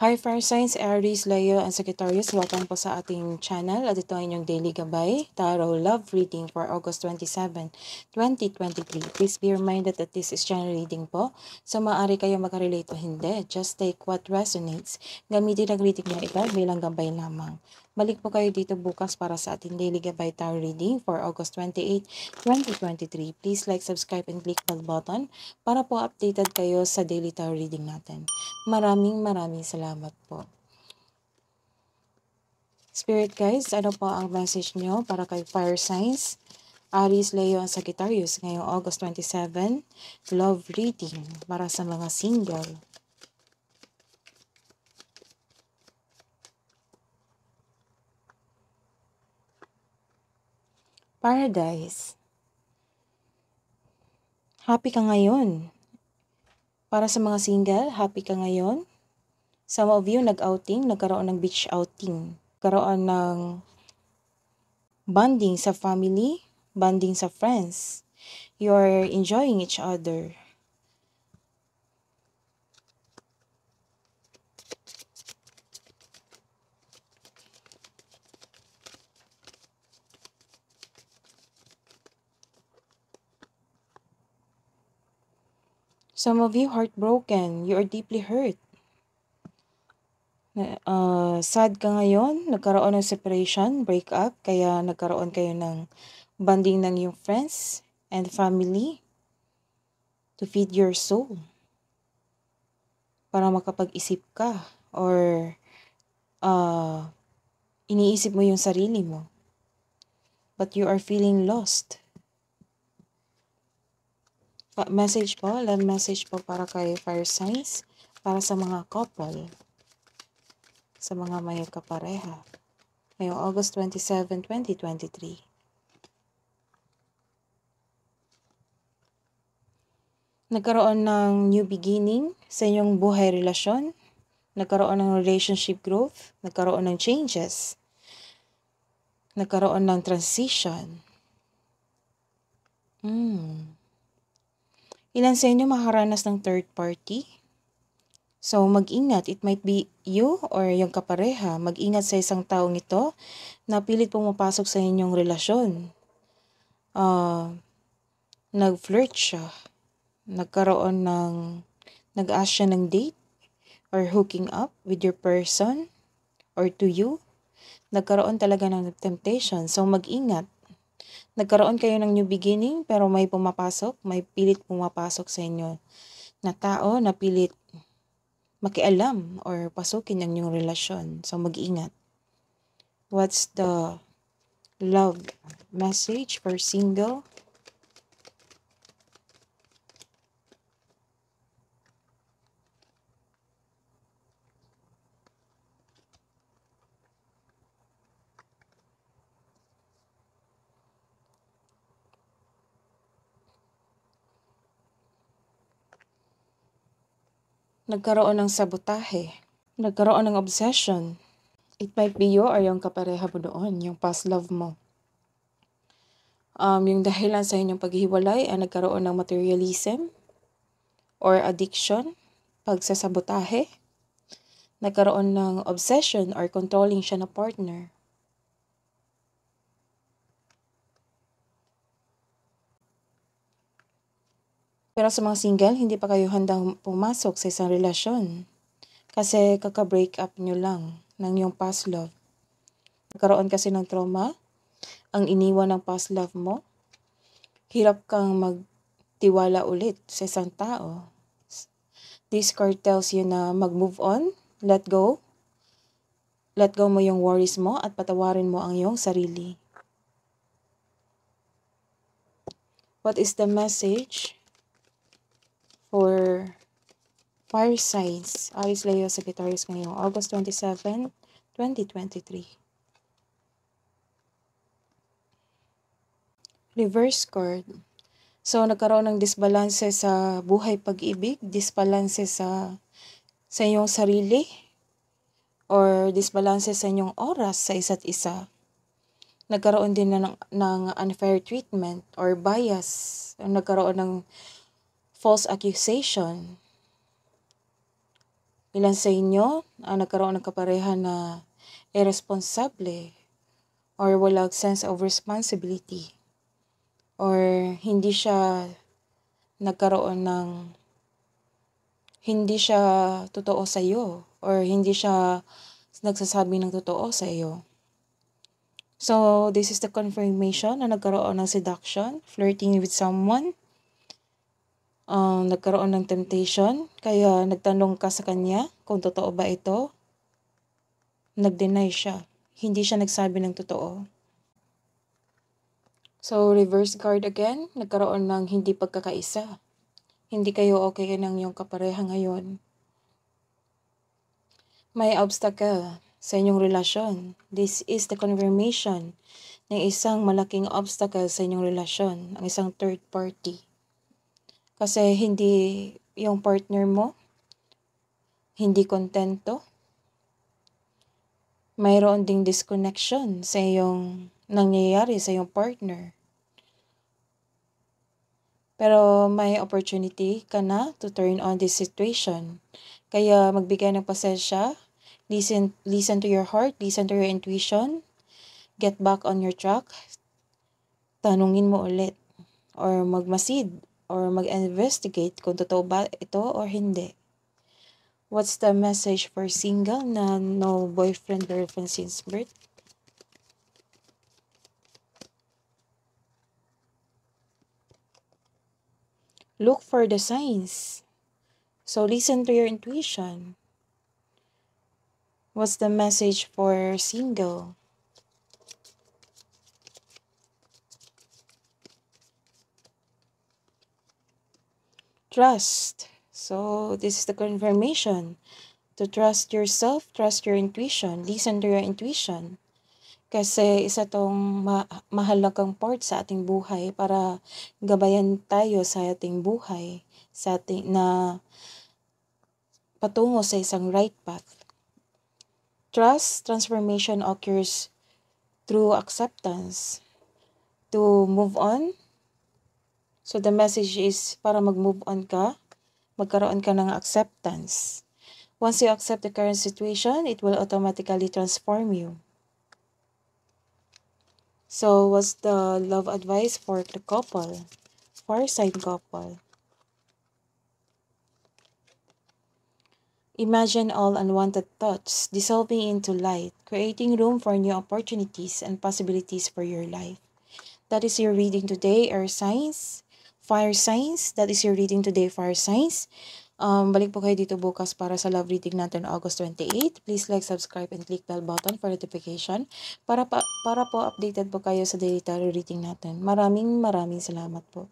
Hi Fire Signs, Aries, Leo, and Sagittarius. Welcome po sa ating channel at ito ay inyong daily gabay, Tarot Love Reading for August 27, 2023. Please be reminded that this is channel reading po. So maaari kayo makarelate o hindi. Just take what resonates. Gamitin ang reading na ito bilang gabay lamang. Balik po kayo dito bukas para sa ating daily gabay tarot reading for August 28, 2023. Please like, subscribe, and click the button para po updated kayo sa daily tarot reading natin. Maraming salamat po. Spirit guys, ano po ang message nyo para kay Fire Signs, Aries, Leo, and Sagittarius ngayong August 27, love reading para sa mga single. Paradise. Happy ka ngayon. Para sa mga single, happy ka ngayon. Some of you nag-outing, nagkaroon ng beach outing. Nagkaroon ng bonding sa family, bonding sa friends. You're enjoying each other. Some of you heartbroken. You are deeply hurt. Sad ka ngayon. Nagkaroon ng separation, breakup. Kaya nagkaroon kayo ng bonding ng yung friends and family to feed your soul. Para makapag-isip ka or iniisip mo yung sarili mo. But you are feeling lost. Message po, love message po para kay Fire Signs, para sa mga couple, sa mga may kapareha. Ngayong August 27, 2023. Nagkaroon ng new beginning sa inyong buhay relasyon. Nagkaroon ng relationship growth. Nagkaroon ng changes. Nagkaroon ng transition. Ilan sa inyo makaranas ng third party? So, mag-ingat. It might be you or yung kapareha. Mag-ingat sa isang taong ito na pilit pumapasok sa inyong relasyon. Nag-flirt siya. Nag-ask siya ng date or hooking up with your person or to you. Nagkaroon talaga ng temptation. So, mag-ingat. Nagkaroon kayo ng new beginning pero may pilit pumapasok sa inyo na tao na pilit makialam or pasukin ang inyong relasyon. So, mag-ingat. What's the love message for single? Nagkaroon ng sabotahe. Nagkaroon ng obsession. It might be you or yung kapareha mo doon, yung past love mo. Yung dahilan sa inyong paghihiwalay ay nagkaroon ng materialism or addiction, pagsasabotahe. Nagkaroon ng obsession or controlling siya na partner. Pero sa mga single, hindi pa kayo handang pumasok sa isang relasyon. Kasi kaka-break up nyo lang ng yung past love. Nagkaroon kasi ng trauma, ang iniwan ng past love mo. Hirap kang magtiwala ulit sa isang tao. This card tells you na mag-move on, let go. Let go mo yung worries mo at patawarin mo ang iyong sarili. What is the message for Fire Signs, Aries, Leo, Sagittarius ngayong August 27, 2023? Reverse card. So, nagkaroon ng disbalanse sa buhay pag-ibig, disbalanse sa iyong sarili, or disbalanse sa inyong oras sa isa't isa. Nagkaroon din ng unfair treatment or bias. Nagkaroon ng false accusation. Ilan sa inyo ang nagkaroon ng kapareha na irresponsable or walang sense of responsibility or hindi siya nagkaroon ng hindi siya totoo sa iyo or hindi siya nagsasabi ng totoo sa iyo. So, this is the confirmation na nagkaroon ng seduction, flirting with someone, nagkaroon ng temptation, kaya nagtanong ka sa kanya kung totoo ba ito. Nag-deny siya. Hindi siya nagsabi ng totoo. So, reverse card again, nagkaroon ng hindi pagkakaisa. Hindi kayo okay ng iyong kapareha ngayon. May obstacle sa inyong relasyon. This is the confirmation ng isang malaking obstacle sa inyong relasyon, ang isang third party. Kasi hindi yung partner mo, hindi kontento. Mayroon ding disconnection sa iyong nangyayari sa iyong partner. Pero may opportunity ka na to turn on this situation. Kaya magbigay ng pasensya, listen to your heart, listen to your intuition, get back on your track, tanungin mo ulit, or magmasid, or mag-investigate kung totoo ba ito or hindi. What's the message for single na no boyfriend, girlfriend since birth? Look for the signs. So listen to your intuition. What's the message for single? Trust. So this is the confirmation. To trust yourself, trust your intuition, listen to your intuition. Kasi isa tong mahalagang part sa ating buhay para gabayan tayo sa ating buhay, sa ating na patungo sa isang right path. Trust, transformation occurs through acceptance. To move on. So the message is para mag-move on ka, magkaroon ka ng acceptance. Once you accept the current situation, it will automatically transform you. So, what's the love advice for the couple? Far-side couple. Imagine all unwanted thoughts dissolving into light, creating room for new opportunities and possibilities for your life. That is your reading today, Air Signs. Fire Signs, that is your reading today, Fire Signs. Balik po kayo dito bukas para sa love reading natin August 28. Please like, subscribe, and click bell button for notification para po updated po kayo sa daily tarot reading natin. Maraming salamat po.